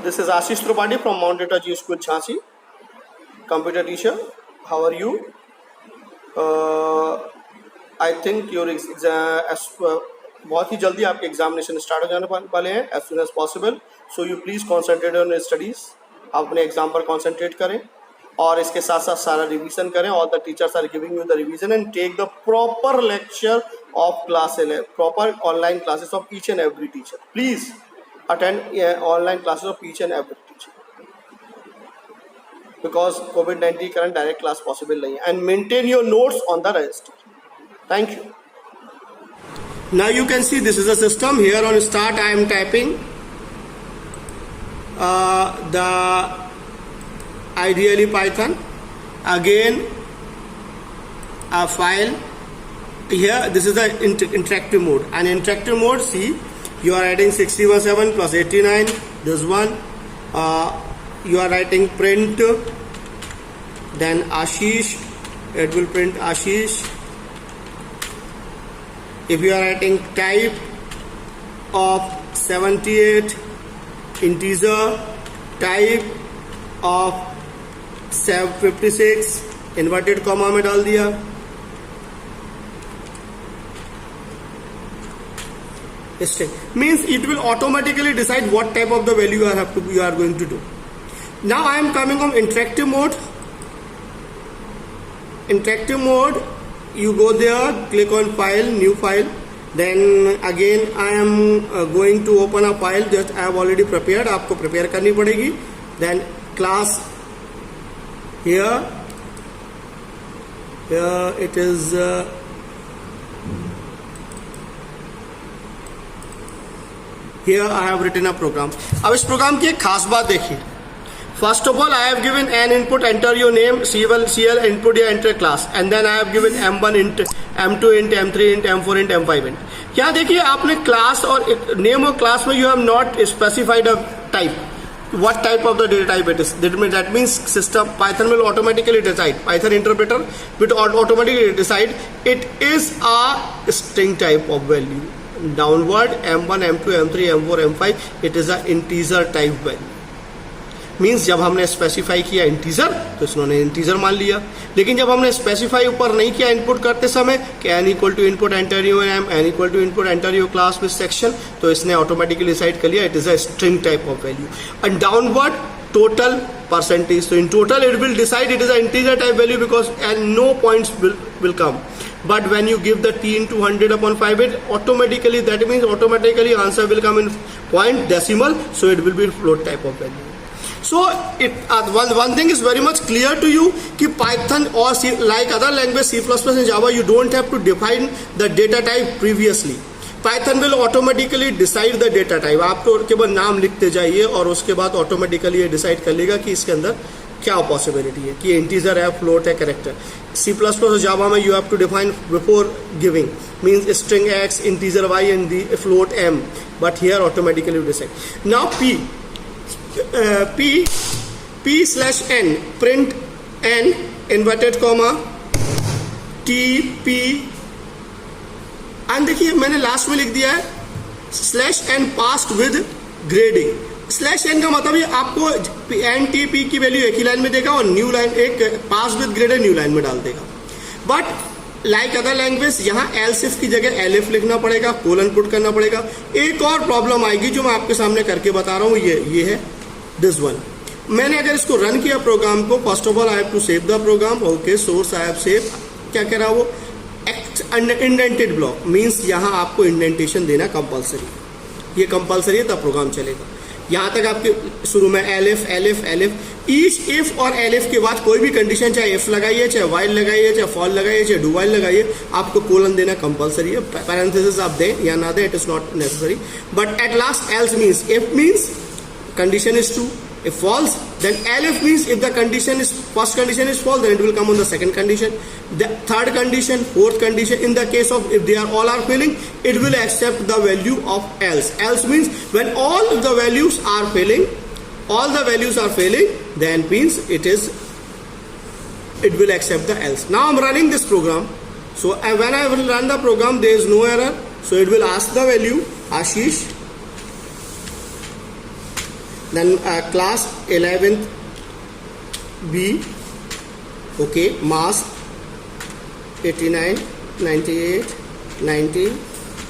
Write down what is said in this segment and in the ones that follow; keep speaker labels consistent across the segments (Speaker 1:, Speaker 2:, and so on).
Speaker 1: This is Ashish Tripathi from Mount Data G School, Jhansi. Computer teacher. How are you? I think your बहुत ही जल्दी आपके examination start हो जाने वाले हैं, as soon as possible. So you please concentrate on your studies. आप अपने exam पर कॉन्सेंट्रेट करें और इसके साथ साथ सारा रिवीजन करें. All the teachers are giving you the revision and take the proper lecture of class 11, proper online classes of each and every teacher. Please attend online classes of each and every teacher because COVID-19 current direct class possible नहीं है. And maintain your notes on the register. Thank you. Now you can see this is a system. Here on start I am typing the ideally Python, again a file. Here this is the interactive mode, and interactive mode, see, you are adding 617 plus 89, this one, you are writing print, then Ashish, it will print Ashish. If you are writing type of 78, integer, type of 56, inverted comma में डाल दिया. String means it will automatically decide what type of the value you are going to do. Now I am coming on interactive mode. Interactive mode, you go there, click on file, new file. Then again I am going to open a file just I have already prepared. आपको prepare करनी पड़ेगी. Then class, here it is here I have written a program. अब इस programme की एक खास बात देखिए. First of all, I have given an input, enter your name, CL input या enter class, and then I have given M1 int, M2 int, M3 int, M4 int, M5 int. यहाँ देखिए आपने class और name और class में you have not specified a type. What type of the data type it is? That means system Python will automatically decide. Python interpreter will automatically decide it is a string type of value. Downward M1, M2, M3, M4, M5, it is a integer type value. Means जब हमने specify किया integer तो इसने integer मान लिया, लेकिन जब हमने स्पेसिफाई ऊपर नहीं किया इनपुट करते समय कि n equal to input enter your name, n equal to input enter your class with section, तो इसने ऑटोमेटिकली डिसाइड कर लिया it is a string type of value. And downward total percentage, so in total it will decide it is an integer type value because and no points will come. But when you give the t into 100 upon 5, it automatically, that means automatically answer will come in point decimal, so it will be float type of value. So it one thing is very much clear to you कि Python or C, like other language C++ and Java, you don't have to define the data type previously. Python will automatically decide the data type. आप तो केवल नाम लिखते जाइए और उसके बाद ऑटोमेटिकली ये डिसाइड कर लेगा कि इसके अंदर क्या पॉसिबिलिटी है, कि इंटीजर है, फ्लोट है, कैरेक्टर. C++ और जावा में you have to define before giving, means string x, integer y and the float m, but here automatically you decide. Now p slash n, print n inverted comma t p, and देखिए मैंने last में लिख दिया है slash n passed with grading. Slash n का मतलब ये आपको एन टी पी की वैल्यू एक ही लाइन में देगा और न्यू लाइन एक पास विद ग्रेडेड न्यू लाइन में डाल देगा. बट लाइक अदर लैंग्वेज यहाँ एल्स इफ की जगह एलिफ लिखना पड़ेगा, कोलन पुट करना पड़ेगा. एक और प्रॉब्लम आएगी जो मैं आपके सामने करके बता रहा हूँ, ये है दिस वन. मैंने अगर इसको रन किया प्रोग्राम को, first of all I have to save the program. Okay, source I have save. क्या कह रहा है वो, इंडेंटेड ब्लॉक मीन्स यहाँ आपको इंडेंटेशन देना कंपलसरी, ये कंपलसरी है तब प्रोग्राम चलेगा. यहाँ तक आपके शुरू में elif elif elif, each if और एलिफ के बाद कोई भी कंडीशन, चाहे इफ लगाइए, चाहे वाइल लगाइए, चाहे फॉल लगाइए, चाहे डू वाइल लगाइए, आपको कोलन देना कंपलसरी है. पैरेंथेसिस आप दें या ना दें, it is not necessary. But at last else means, if means condition is true, if false then elif means if the condition is, first condition is false, then it will come on the second condition, the third condition, fourth condition. In the case of if they are all are failing, it will accept the value of else. Else means when all the values are failing, then means it will accept the else. Now I'm running this program, so when I will run the program there is no error, so it will ask the value Ashish. then class 11th B, okay, mass 89, 98, 90,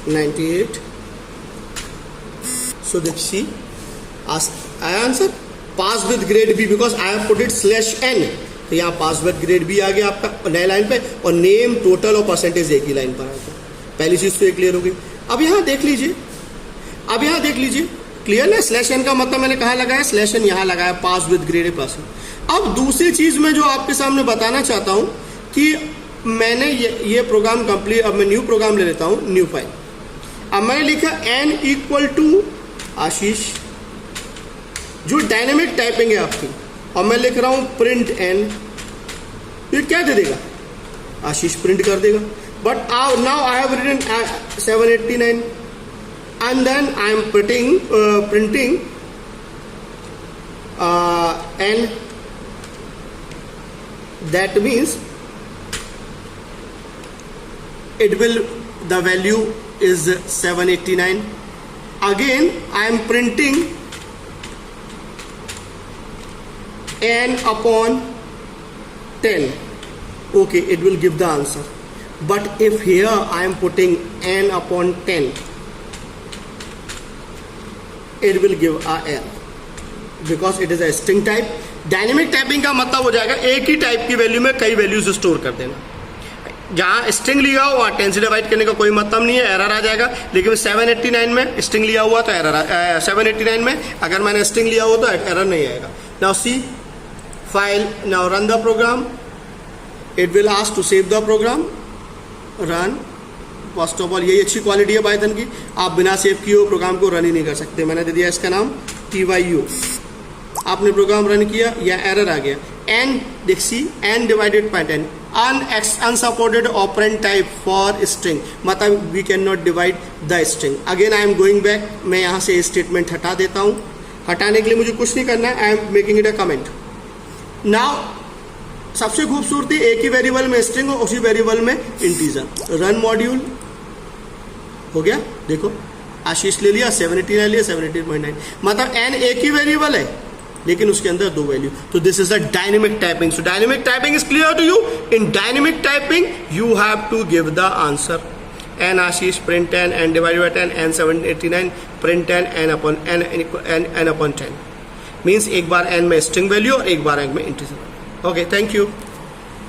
Speaker 1: 98. So let's see, I answer pass with grade B because I have put it /n, तो यहाँ पास with grade B आ गया आपका नए line पे, और name, total और percentage एक ही line पर आता है। पहली चीज तो ये क्लियर हो गई। अब यहाँ देख लीजिए, क्लियर ना, /n का मतलब मैंने कहाँ लगाया, /n यहाँ लगाया, पास विद ग्रेड प्लस। अब दूसरी चीज मैं जो आपके सामने बताना चाहता हूँ कि मैंने ये प्रोग्राम कंप्लीट, अब मैं न्यू प्रोग्राम ले लेता हूँ, न्यू फाइल। अब मैंने लिखा n इक्वल टू आशीष, जो डायनेमिक टाइपिंग है आपकी, और मैं लिख रहा हूं प्रिंट n, ये क्या दे देगा, आशीष प्रिंट कर देगा। But now I have written 789 and then I am printing n, that means it will, the value is 789. Again I am printing n upon 10. Okay, it will give the answer. But if here I am putting n upon 10, it will give a error because it is a string type. Dynamic typing का मतलब हो जाएगा एक ही type की value में कई values store कर देना। जहां स्ट्रिंग लिया हो वहां 10 से डिवाइड करने का कोई मतलब नहीं है, एरर आ जाएगा। लेकिन 789 में स्ट्रिंग लिया हुआ तो एरर, 789 में अगर मैंने स्ट्रिंग लिया हो तो एरर नहीं आएगा। Now see file, now run the program, it will ask to save the program, run. First of all यही अच्छी क्वालिटी है पाइथन की, आप बिना सेव किए हुए प्रोग्राम को रन ही नहीं कर सकते। मैंने दे दिया इसका नाम TYU, आपने प्रोग्राम रन किया, या एरर आ गया, n देखिए n divided by 10, unsupported operand type for string, मतलब we cannot divide the string। Again I am going back, मैं यहाँ से स्टेटमेंट हटा देता हूँ। हटाने के लिए मुझे कुछ नहीं करना है, I am making it a comment. Now सबसे खूबसूरती, एक ही वेरिएबल में स्ट्रिंग हो, उसी वेरिएबल में इंटीजर। रन मॉड्यूल हो गया, देखो आशीष ले लिया, 789 लिया, 789.9, मतलब n एक ही वेरिएबल है लेकिन उसके अंदर दो वैल्यू। तो this is the dynamic typing. So dynamic typing is clear to you. In dynamic typing you have to give the answer. n Ashish print n divided by 10, n 789 print n upon 10 means एक बार n में string value और एक बार n में integer. Okay, thank you.